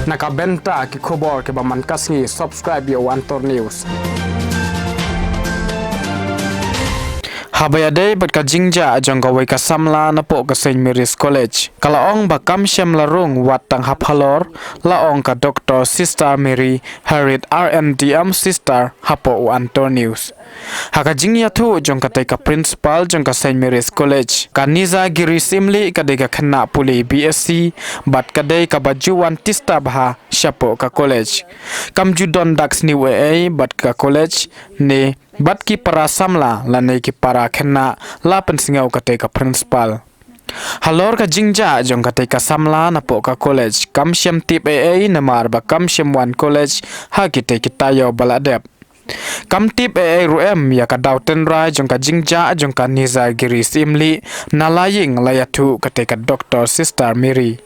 Nakabenta ki khobor ke baman kasngi subscribe yo Antor News. Habayade bat ka jingjah jangka wai ka Samla na po ka St. Mary's College. Kalaong ba kam syam larung wat tang hap halor laong ka Dr. Sister Mary Harriet RNDM Sister hapo u Antor News. Haka jingjah tu jangka tay ka principal jangka St. Mary's College. Ka niza giri simli ka day ka kena puli BSc bat ka day ka bajuan tista baha syapo ka college. Kam judon dax ni eiei bat ka college ni bat ki para Samla lanai ki para kena la pensingau kate ka principal. Halor ka jingjah jong kate ka Samla na po ka college kam syam tip eiei na mar ba kam syam wan college ha kite kitayo baladep. Kam tip eiei ruem ya ka dauten rai jong ka jingjah jong ka niza giri simli na laying layatu kate ka Dr. Sister Mary.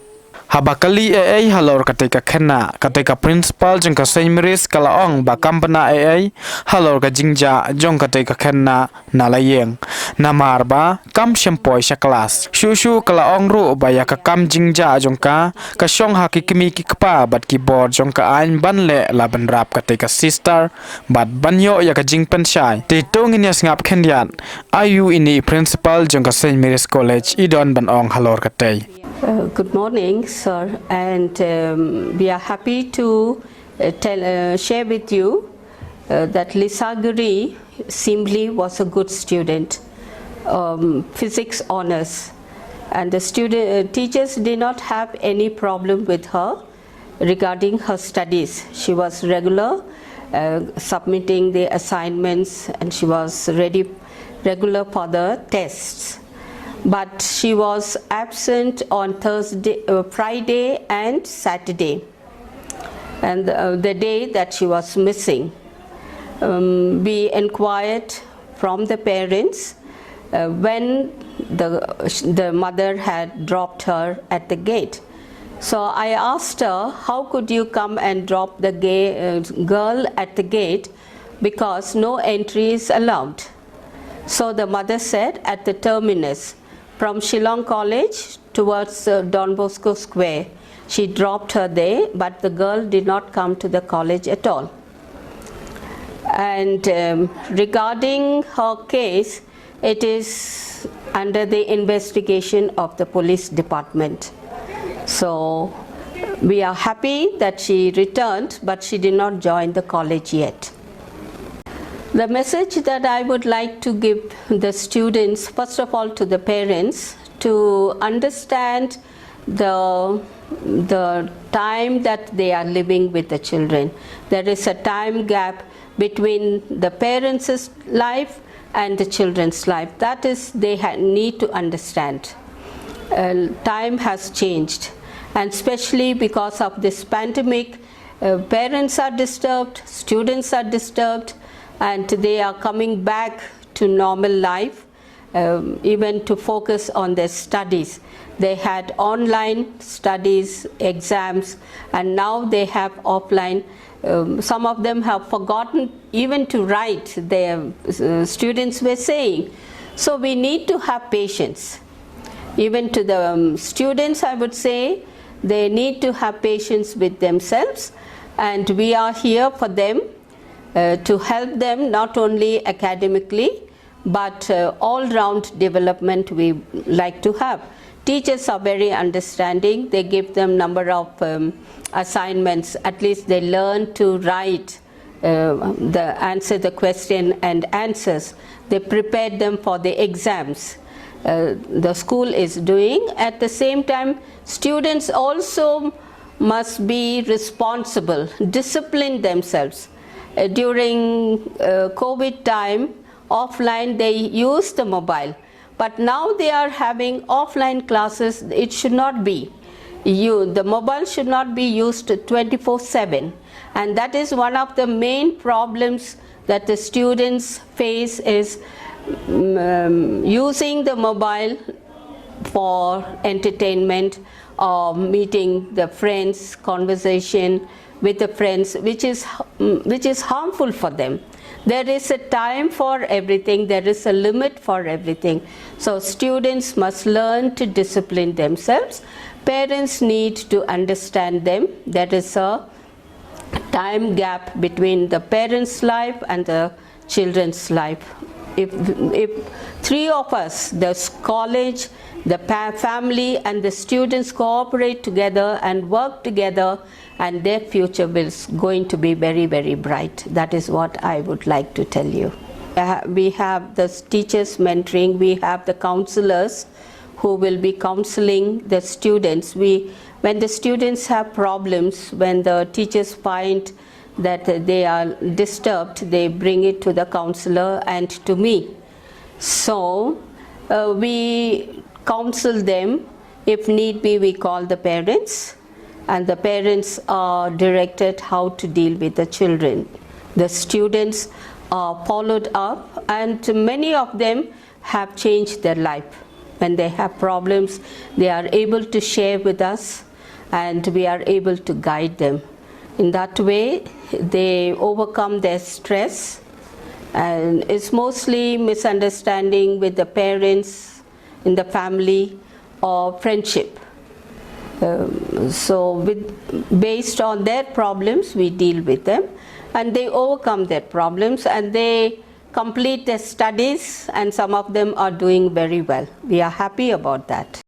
Habakali eiei halor kate ka kena kate ka principal jong ka St. Mary's kalaong ba kampana eiei halor ka jingjah jong kate ka kena na layeng na marba kam syampoi sya kelas shu kalaong ru ba ya ka kam jingjah jong ka syong hakikimi ki kpa bat ki board jong ka ain ban le la ban rap kate ka sister bat banyo ya ka jing pensyai ti tongin ya ngap kendian ayu ini principal jong ka St. Mary's College idon ban ong halor kate. Good morning, sir, and we are happy to share with you that Lisaguri Simli was a good student, physics honors, and the teachers did not have any problem with her regarding her studies. She was regular, submitting the assignments, and she was regular for the tests. But she was absent on Friday and Saturday, and the day that she was missing. We inquired from the parents when the mother had dropped her at the gate. So I asked her, how could you come and drop the girl at the gate, because no entry is allowed. So the mother said at the terminus from Shillong College towards Don Bosco Square. She dropped her there, but the girl did not come to the college at all. And regarding her case, it is under the investigation of the police department. So we are happy that she returned, but she did not join the college yet. The message that I would like to give the students, first of all to the parents, to understand the time that they are living with the children. There is a time gap between the parents' life and the children's life. That is, they need to understand. Time has changed, and especially because of this pandemic, parents are disturbed, students are disturbed, and they are coming back to normal life, even to focus on their studies. They had online studies, exams, and now they have offline. Some of them have forgotten even to write, their students were saying. So we need to have patience. Even to the students, I would say, they need to have patience with themselves, and we are here for them. To help them not only academically but all-round development we like to have. Teachers are very understanding. They give them number of assignments. At least they learn to write, answer the question and answers. They prepare them for the exams. The school is doing. At the same time, students also must be responsible, discipline themselves. During COVID time, offline they used the mobile, but now they are having offline classes. It should not be. The mobile should not be used 24/7, and that is one of the main problems that the students face, is using the mobile for entertainment or meeting the friends, conversation with the friends, which is harmful for them. There is a time for everything, there is a limit for everything. So students must learn to discipline themselves. Parents need to understand them. There is a time gap between the parents' life and the children's life. If three of us, the college, the family and the students cooperate together and work together, and their future is going to be very, very bright. That is what I would like to tell you. We have the teachers mentoring, we have the counselors who will be counseling the students. When the students have problems, when the teachers find that they are disturbed, they bring it to the counselor and to me. So we counsel them. If need be, we call the parents, and the parents are directed how to deal with the children. The students are followed up, and many of them have changed their life. When they have problems, they are able to share with us, and we are able to guide them. In that way, they overcome their stress, and it's mostly misunderstanding with the parents, in the family, or friendship. So based on their problems, we deal with them, and they overcome their problems, and they complete their studies, and some of them are doing very well. We are happy about that.